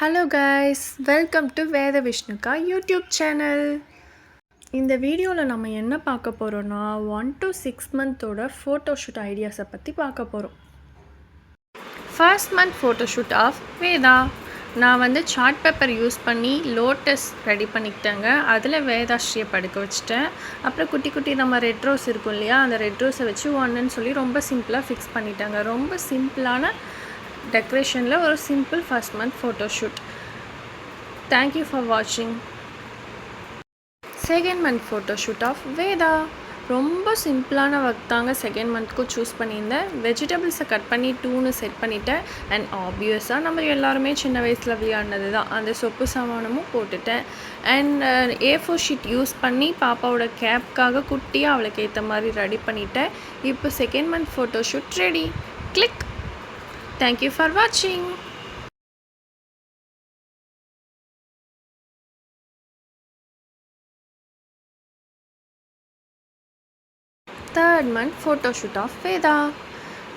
Hello guys, welcome to வேத விஷ்ணுக்கா YouTube channel. இந்த வீடியோவில் நம்ம என்ன பார்க்க போகிறோன்னா 1 to 6 மந்தோட ஃபோட்டோஷூட் ஐடியாஸை பற்றி பார்க்க போகிறோம். First month photoshoot of Veda. நான் சார்ட் பேப்பர் யூஸ் பண்ணி லோட்டஸ் ரெடி பண்ணிக்கிட்டேங்க. அதில் வேதாஸ்ரீயை படுக்க வச்சுட்டேன். அப்புறம் குட்டி குட்டி நம்ம ரெட் ரோஸ் இருக்கும் இல்லையா, அந்த ரெட் ரோஸை வச்சு ஒன்றுன்னு சொல்லி ரொம்ப சிம்பிளாக ஃபிக்ஸ் பண்ணிட்டாங்க. ரொம்ப சிம்பிளான டெக்கரேஷனில் ஒரு simple first month photoshoot. Thank you for வாட்சிங். Second month photoshoot of Veda. ரொம்ப சிம்பிளான ஒர்க் தாங்க செகண்ட் மந்த்க்கும் சூஸ் பண்ணியிருந்தேன். வெஜிடபிள்ஸை கட் பண்ணி 2ன்னு செட் பண்ணிவிட்டேன். அண்ட் ஆப்வியஸாக நம்ம எல்லாருமே சின்ன வயசில் விளையாடினது தான், அந்த சொப்பு சாமானமும் போட்டுட்டேன். அண்ட் A4 ஷீட் யூஸ் பண்ணி பாப்பாவோட கேப்காக குட்டியாக அவளுக்கு ஏற்ற மாதிரி ரெடி பண்ணிட்டேன். இப்போ second month photoshoot ready. Click. Thank you for watching. Third month photoshoot of Veda.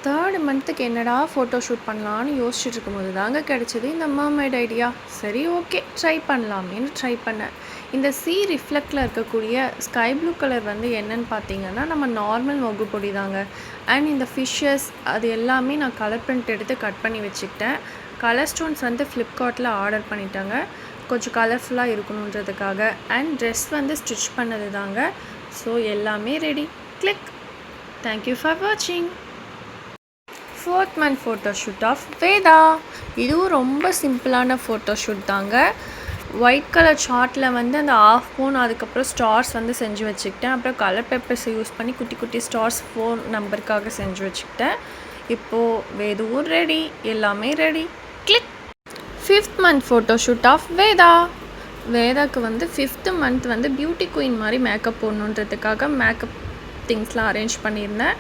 Third மந்த்துக்கு என்னடா ஃபோட்டோஷூட் பண்ணலான்னு யோசிச்சுட்டு இருக்கும்போது தாங்க கிடச்சிது இந்த மர்மைட் ஐடியா. சரி, ஓகே, ட்ரை பண்ணலாமேன்னு ட்ரை பண்ணேன். இந்த ரிஃப்ளெக்டில் இருக்கக்கூடிய ஸ்கை ப்ளூ கலர் என்னென்னு பார்த்தீங்கன்னா நம்ம நார்மல் மொகு பொடி தாங்க. அண்ட் இந்த ஃபிஷ்ஷஸ் அது எல்லாமே நான் கலர் பிரிண்ட் எடுத்து கட் பண்ணி வச்சுக்கிட்டேன். கலர் ஸ்டோன்ஸ் ஃப்ளிப்கார்ட்டில் ஆர்டர் பண்ணிட்டாங்க, கொஞ்சம் கலர்ஃபுல்லாக இருக்கணுன்றதுக்காக. அண்ட் ட்ரெஸ் ஸ்டிச் பண்ணது தாங்க. ஸோ எல்லாமே ரெடி. கிளிக். தேங்க்யூ ஃபார் வாட்சிங். Fourth month photoshoot of Veda. இதுவும் ரொம்ப சிம்பிளான ஃபோட்டோஷூட் தாங்க. ஒயிட் கலர் சார்ட்டில் அந்த ஆஃப் மூன், அதுக்கப்புறம் ஸ்டார்ஸ் செஞ்சு வச்சுக்கிட்டேன். அப்புறம் கலர் பேப்பர்ஸை யூஸ் பண்ணி குட்டி குட்டி ஸ்டார்ஸ் 4 நம்பருக்காக செஞ்சு வச்சுக்கிட்டேன். இப்போது வேதுவும் ரெடி, எல்லாமே ready. Click. Fifth month photoshoot of Veda. வேதாவுக்கு 5th மந்த் பியூட்டி குயின் மாதிரி மேக்கப் போடணுன்றதுக்காக மேக்கப் திங்ஸ்லாம் அரேஞ்ச் பண்ணியிருந்தேன்.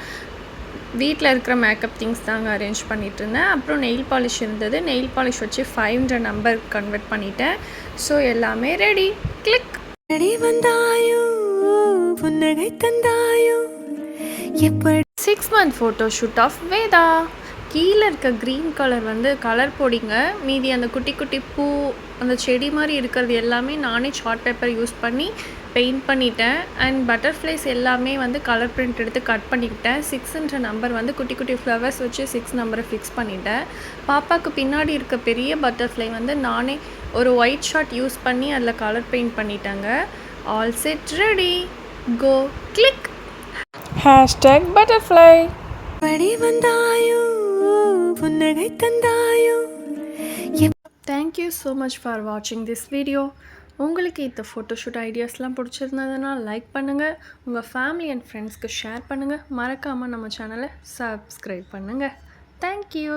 வீட்டில் இருக்கிற மேக்கப் திங்ஸ் தாங்க அரேஞ்ச் பண்ணிகிட்டு இருந்தேன். அப்புறம் நெயில் பாலிஷ் இருந்தது, நெயில் பாலிஷ் வச்சு 500 நம்பர் கன்வெர்ட் பண்ணிட்டேன். ஸோ எல்லாமே ரெடி. கிளிக். ரெடி. வந்தாயோ புன்னகை தந்தாயோ எப்படி. 6 மந்த் ஃபோட்டோஷூட் ஆஃப் வேதா. கீழே இருக்க க்ரீன் கலர் கலர் பொடிங்க. மீதி அந்த குட்டி குட்டி பூ, அந்த செடி மாதிரி இருக்கிறது எல்லாமே நானே சார்ட் பேப்பர் யூஸ் பண்ணி பெயிண்ட் பண்ணிட்டேன். அண்ட் பட்டர்ஃப்ளைஸ் எல்லாமே கலர் பிரிண்ட் எடுத்து கட் பண்ணிக்கிட்டேன். 6ன்ற நம்பர் குட்டி குட்டி ஃப்ளவர்ஸ் வச்சு 6 நம்பரை ஃபிக்ஸ் பண்ணிட்டேன். பாப்பாவுக்கு பின்னாடி இருக்க பெரிய பட்டர்ஃப்ளை நானே ஒரு ஒயிட் ஷார்ட் யூஸ் பண்ணி அதில் கலர் பெயிண்ட் பண்ணிட்டேங்க. All set ready. Go. Click. Hashtag butterfly. படி வந்தாயோ புன்னகை தந்தாயோ. Thank you so much for வாட்சிங் திஸ் வீடியோ. உங்களுக்கு இந்த ஃபோட்டோஷூட் ஐடியாஸ்லாம் பிடிச்சிருந்ததுன்னா லைக் பண்ணுங்கள், உங்கள் ஃபேமிலி அண்ட் ஃப்ரெண்ட்ஸ்க்கு ஷேர் பண்ணுங்கள். மறக்காமல் நம்ம சேனலை சப்ஸ்கிரைப் பண்ணுங்கள். தேங்க்யூ.